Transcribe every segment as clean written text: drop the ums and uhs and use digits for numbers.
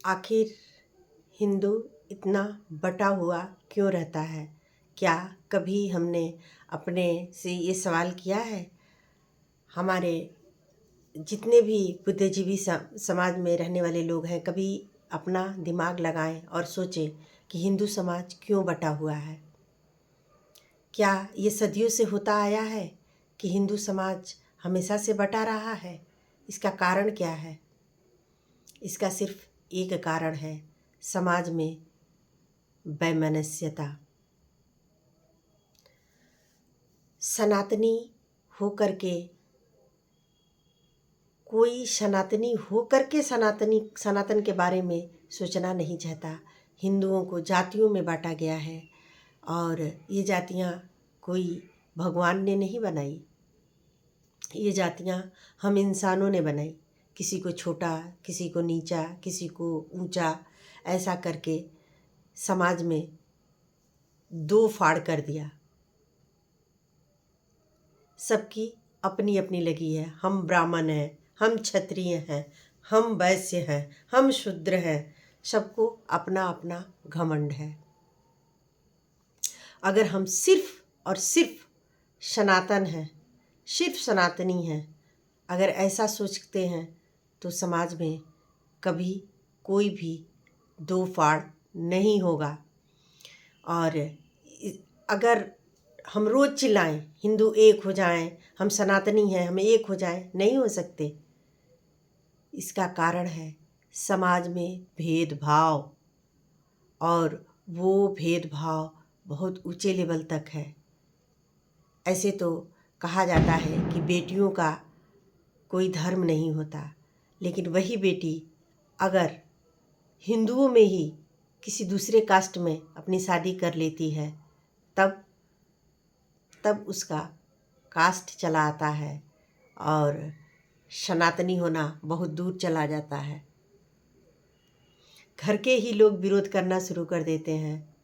आखिर हिंदू इतना बटा हुआ क्यों रहता है? क्या कभी हमने अपने से ये सवाल किया है? हमारे जितने भी बुद्धिजीवी समाज में रहने वाले लोग हैं, कभी अपना दिमाग लगाएं और सोचें कि हिंदू समाज क्यों बटा हुआ है? क्या ये सदियों से होता आया है कि हिंदू समाज हमेशा से बटा रहा है? इसका कारण क्या है? इसका सिर्फ एक कारण है, समाज में वैमनस्यता। सनातनी होकर के कोई सनातन के बारे में सोचना नहीं चाहता। हिंदुओं को जातियों में बांटा गया है और ये जातियाँ कोई भगवान ने नहीं बनाई, ये जातियाँ हम इंसानों ने बनाई। किसी को छोटा, किसी को नीचा, किसी को ऊंचा, ऐसा करके समाज में दो फाड़ कर दिया। सबकी अपनी अपनी लगी है। हम ब्राह्मण हैं, हम क्षत्रिय हैं, हम वैश्य हैं, हम शूद्र हैं। सबको अपना अपना घमंड है। अगर हम सिर्फ और सिर्फ सनातन हैं, सिर्फ सनातनी हैं, अगर ऐसा सोचते हैं तो समाज में कभी कोई भी दो फाड़ नहीं होगा। और अगर हम रोज़ चिल्लाएं हिंदू एक हो जाएं, हम सनातनी हैं, हम एक हो जाएं, नहीं हो सकते। इसका कारण है समाज में भेदभाव, और वो भेदभाव बहुत ऊंचे लेवल तक है। ऐसे तो कहा जाता है कि बेटियों का कोई धर्म नहीं होता, लेकिन वही बेटी अगर हिंदुओं में ही किसी दूसरे कास्ट में अपनी शादी कर लेती है, तब उसका कास्ट चला आता है और सनातनी होना बहुत दूर चला जाता है। घर के ही लोग विरोध करना शुरू कर देते हैं,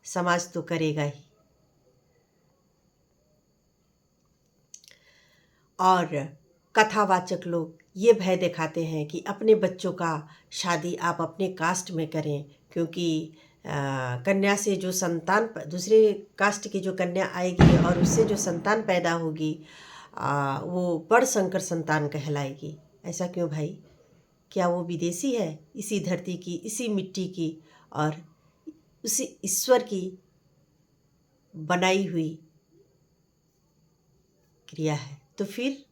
समाज तो करेगा ही। और कथावाचक लोग ये भय दिखाते हैं कि अपने बच्चों का शादी आप अपने कास्ट में करें, क्योंकि कन्या से जो संतान, दूसरे कास्ट की जो कन्या आएगी और उससे जो संतान पैदा होगी वो बड़ संकर संतान कहलाएगी। ऐसा क्यों भाई? क्या वो विदेशी है? इसी धरती की, इसी मिट्टी की और उसी ईश्वर की बनाई हुई क्रिया है, तो फिर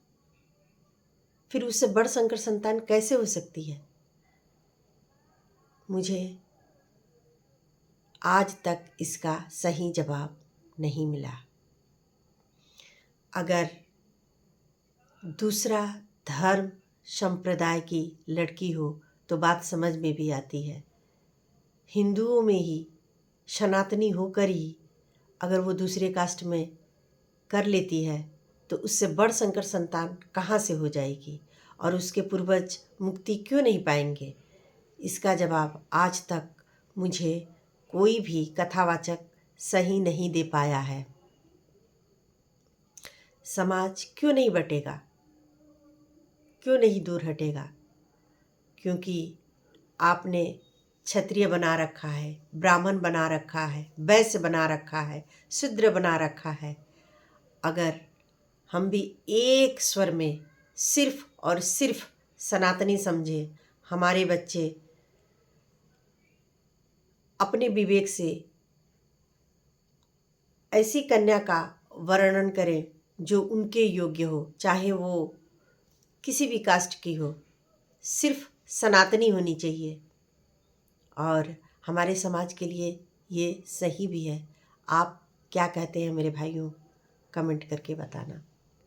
उससे बड़ संकर संतान कैसे हो सकती है? मुझे आज तक इसका सही जवाब नहीं मिला। अगर दूसरा धर्म संप्रदाय की लड़की हो तो बात समझ में भी आती है। हिंदुओं में ही सनातनी होकर ही अगर वो दूसरे कास्ट में कर लेती है तो उससे बड़ संकर संतान कहाँ से हो जाएगी और उसके पूर्वज मुक्ति क्यों नहीं पाएंगे? इसका जवाब आज तक मुझे कोई भी कथावाचक सही नहीं दे पाया है। समाज क्यों नहीं बटेगा, क्यों नहीं दूर हटेगा? क्योंकि आपने क्षत्रिय बना रखा है, ब्राह्मण बना रखा है, वैश्य बना रखा है, शूद्र बना रखा है। अगर हम भी एक स्वर में सिर्फ और सिर्फ सनातनी समझे, हमारे बच्चे अपने विवेक से ऐसी कन्या का वर्णन करें जो उनके योग्य हो, चाहे वो किसी भी कास्ट की हो, सिर्फ सनातनी होनी चाहिए। और हमारे समाज के लिए ये सही भी है। आप क्या कहते हैं मेरे भाइयों? कमेंट करके बताना।